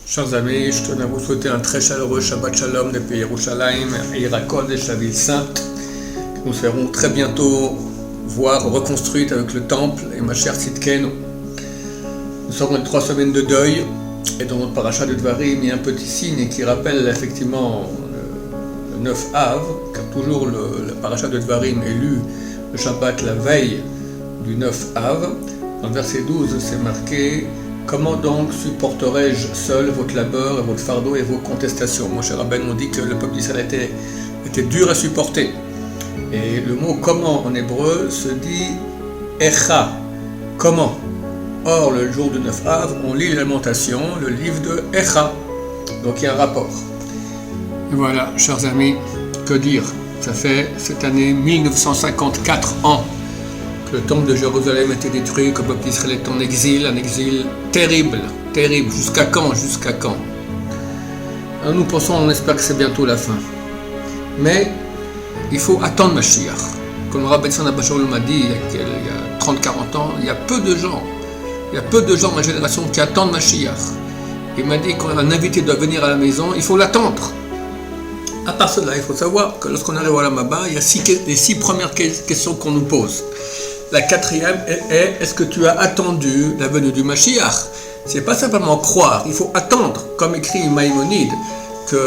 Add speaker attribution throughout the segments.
Speaker 1: Chers amis, je tenais à vous souhaiter un très chaleureux Shabbat Shalom depuis Yerushalayim, Ira Kodesh, la ville sainte. Nous serons très bientôt voir reconstruite avec le temple et Mashiach Tzidkenu. Nous serons les 3 semaines de deuil et dans notre paracha de Dvarim, il y a un petit signe qui rappelle effectivement le 9 Av, car toujours le paracha de Dvarim est lu le Shabbat la veille du 9 Av. Dans le verset 12, c'est marqué: comment donc supporterai-je seul votre labeur et votre fardeau et vos contestations? Mon cher Rabbeinu, on dit que le peuple d'Israël était dur à supporter. Et le mot comment en hébreu se dit echa, comment. Or, le jour du 9 Av, on lit les Lamentations, le livre de Echa. Donc il y a un rapport. Et voilà, chers amis, que dire? Ça fait cette année 1954 ans que le temple de Jérusalem a été détruit, que le peuple d'Israël est en exil, un exil terrible, terrible. Jusqu'à quand? Jusqu'à quand? Alors nous pensons, on espère que c'est bientôt la fin. Mais il faut attendre Mashiach. Comme le Rabbi Tzadok Abba m'a dit il y a 30-40 ans, il y a peu de gens dans la génération qui attendent Mashiach. Il m'a dit quand un invité doit venir à la maison, il faut l'attendre. À part cela, il faut savoir que lorsqu'on arrive à la Maba, il y a les 6 premières questions qu'on nous pose. La 4e est: est-ce que tu as attendu la venue du Mashiach? C'est pas simplement croire, il faut attendre. Comme écrit Maïmonide, qu'il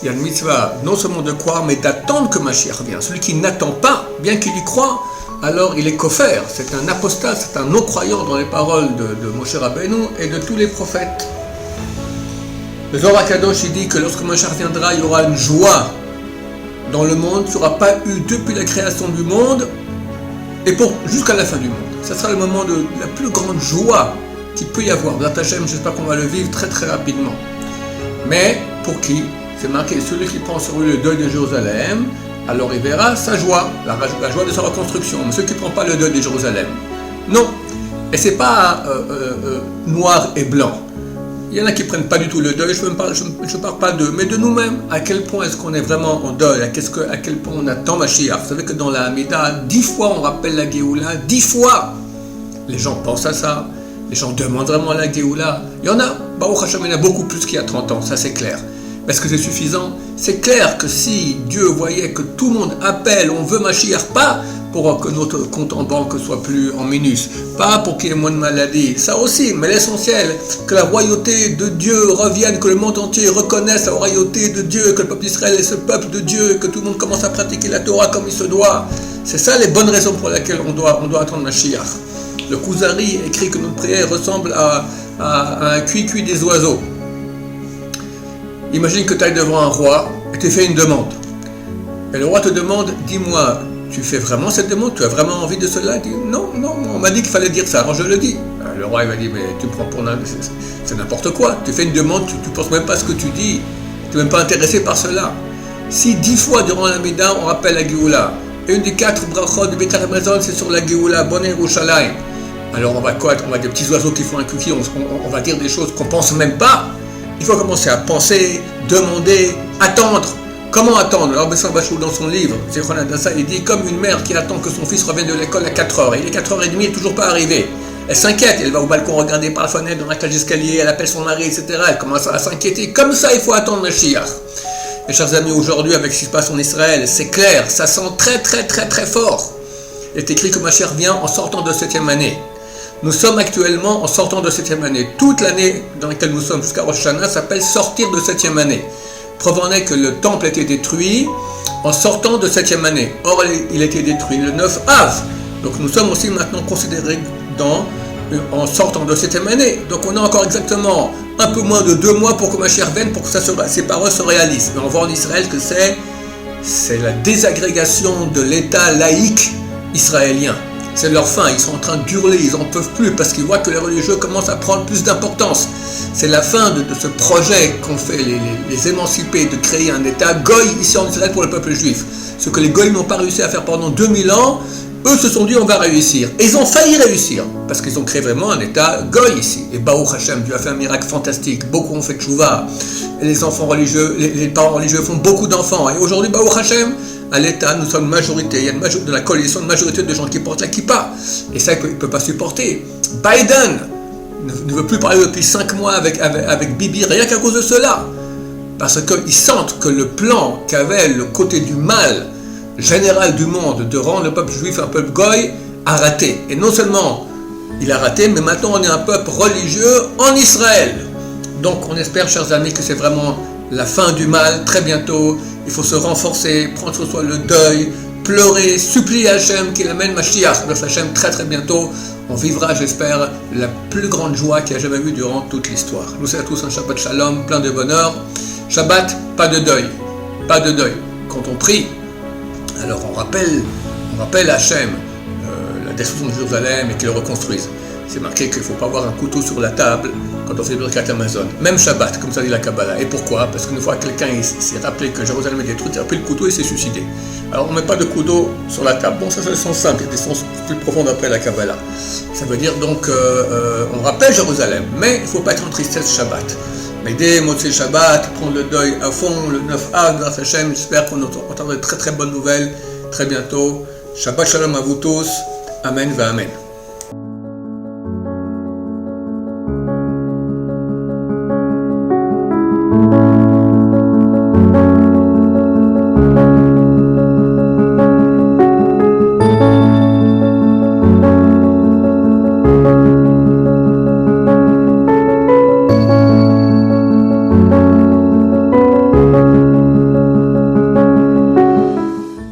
Speaker 1: y a une mitzvah non seulement de croire, mais d'attendre que Mashiach vienne. Celui qui n'attend pas, bien qu'il y croit, alors il est koffer, c'est un apostat, c'est un non-croyant dans les paroles de Moshe Rabbeinu et de tous les prophètes. Le Zohar HaKadosh, il dit que lorsque Mashiach viendra, il y aura une joie dans le monde qui n'aura pas eu depuis la création du monde et jusqu'à la fin du monde. Ce sera le moment de la plus grande joie qu'il peut y avoir. B'ezrat Hashem, j'espère qu'on va le vivre très très rapidement. Mais pour qui? C'est marqué: celui qui prend sur lui le deuil de Jérusalem, alors il verra sa joie, la joie de sa reconstruction. Mais ceux qui ne prennent pas le deuil de Jérusalem, non. Et c'est pas noir et blanc. Il y en a qui ne prennent pas du tout le deuil, je ne parle pas d'eux, mais de nous-mêmes. À quel point est-ce qu'on est vraiment en deuil? À quel point on attend Mashiach? Vous savez que dans la Hamida, 10 fois on rappelle la Géoula, 10 fois. Les gens pensent à ça, les gens demandent vraiment la Géoula. Il y en a, Baruch Hashem, il y en a beaucoup plus qu'il y a 30 ans, ça c'est clair. Est-ce que c'est suffisant? C'est clair que si Dieu voyait que tout le monde appelle, on veut Mashiach, pas pour que notre compte en banque soit plus en minus, pas pour qu'il y ait moins de maladies, ça aussi, mais l'essentiel, que la royauté de Dieu revienne, que le monde entier reconnaisse la royauté de Dieu, que le peuple d'Israël est ce peuple de Dieu, que tout le monde commence à pratiquer la Torah comme il se doit. C'est ça les bonnes raisons pour lesquelles on doit attendre Mashiach. Le Kuzari écrit que notre prière ressemble à un cuicui des oiseaux. Imagine que tu ailles devant un roi et tu fais une demande. Et le roi te demande: dis-moi, tu fais vraiment cette demande? Tu as vraiment envie de cela? Il dit: non, on m'a dit qu'il fallait dire ça, alors je le dis. Le roi il va dire: mais tu me prends pour c'est n'importe quoi. Tu fais une demande, tu ne penses même pas à ce que tu dis. Tu n'es même pas intéressé par cela. Si 10 fois durant la Mida on rappelle la Géoula, et une des 4 brachot de Beitar Hamazon c'est sur la Géoula, Bonne Yerushalayim, alors on va quoi? On va des petits oiseaux qui font un cuqui, on va dire des choses qu'on ne pense même pas. Il faut commencer à penser, demander, attendre. Comment attendre? Alors Bessan Bachou dans son livre, Zichron Hadassah, il dit: comme une mère qui attend que son fils revienne de l'école à 4h, il est 4h30, il n'est toujours pas arrivé. Elle s'inquiète, elle va au balcon regarder par la fenêtre, dans la cage d'escalier, elle appelle son mari, etc. Elle commence à s'inquiéter. Comme ça, il faut attendre Mashiach. Mes chers amis, aujourd'hui, avec ce qui se passe en Israël, c'est clair, ça sent très très très très fort. Il est écrit que Mashiach vient en sortant de 7e année. Nous sommes actuellement en sortant de 7e année. Toute l'année dans laquelle nous sommes jusqu'à Rosh Hashanah s'appelle sortir de 7e année. Preuve en est que le temple a été détruit en sortant de 7e année. Or, il a été détruit le 9 Av. Donc nous sommes aussi maintenant considérés en sortant de 7e année. Donc on a encore exactement un peu moins de 2 mois pour que Mashiach vienne, pour que ces paroles se réalisent. Mais on voit en Israël que c'est la désagrégation de l'État laïque israélien. C'est leur fin, ils sont en train d'hurler, ils n'en peuvent plus parce qu'ils voient que les religieux commencent à prendre plus d'importance. C'est la fin de ce projet qu'ont fait les émancipés de créer un État goy ici en Israël pour le peuple juif. Ce que les goïs n'ont pas réussi à faire pendant 2000 ans, eux se sont dit on va réussir. Et ils ont failli réussir parce qu'ils ont créé vraiment un État goy ici. Et Baruch Hashem, Dieu a fait un miracle fantastique, beaucoup ont fait tchouva. Et les enfants religieux, les parents religieux font beaucoup d'enfants. Et aujourd'hui, Baruch Hashem, à l'État, nous sommes majorité, il y a de la coalition, une majorité de gens qui portent la kippa. Et ça, il ne peut pas supporter. Biden, ne veut plus parler depuis 5 mois avec Bibi, rien qu'à cause de cela. Parce qu'ils sentent que le plan qu'avait le côté du mal général du monde de rendre le peuple juif un peuple goy a raté. Et non seulement il a raté, mais maintenant on est un peuple religieux en Israël. Donc on espère, chers amis, que c'est vraiment la fin du mal, très bientôt. Il faut se renforcer, prendre sur soi le deuil, pleurer, supplier Hachem qu'il amène Mashiach vers Hachem très très bientôt. On vivra, j'espère, la plus grande joie qu'il y a jamais eu durant toute l'histoire. Nous souhaitons à tous un Shabbat Shalom, plein de bonheur. Shabbat, pas de deuil, pas de deuil. Quand on prie, alors on rappelle Hachem la destruction de Jérusalem et qu'il le reconstruise. C'est marqué qu'il ne faut pas avoir un couteau sur la table quand on fait le Birkat Hamazon. Même Shabbat, comme ça dit la Kabbalah. Et pourquoi? Parce qu'une fois quelqu'un s'est rappelé que Jérusalem est détruite, il a pris le couteau et s'est suicidé. Alors on ne met pas de couteau sur la table. Bon, ça c'est le sens simple, il y a des sens plus profonds après la Kabbalah. Ça veut dire donc, on rappelle Jérusalem, mais il ne faut pas être en tristesse Shabbat. Mais dès Motzei Shabbat, prendre le deuil à fond, le 9 Av, grâce à Hachem, j'espère qu'on entendra de très très bonnes nouvelles très bientôt. Shabbat Shalom à vous tous. Amen, va Amen.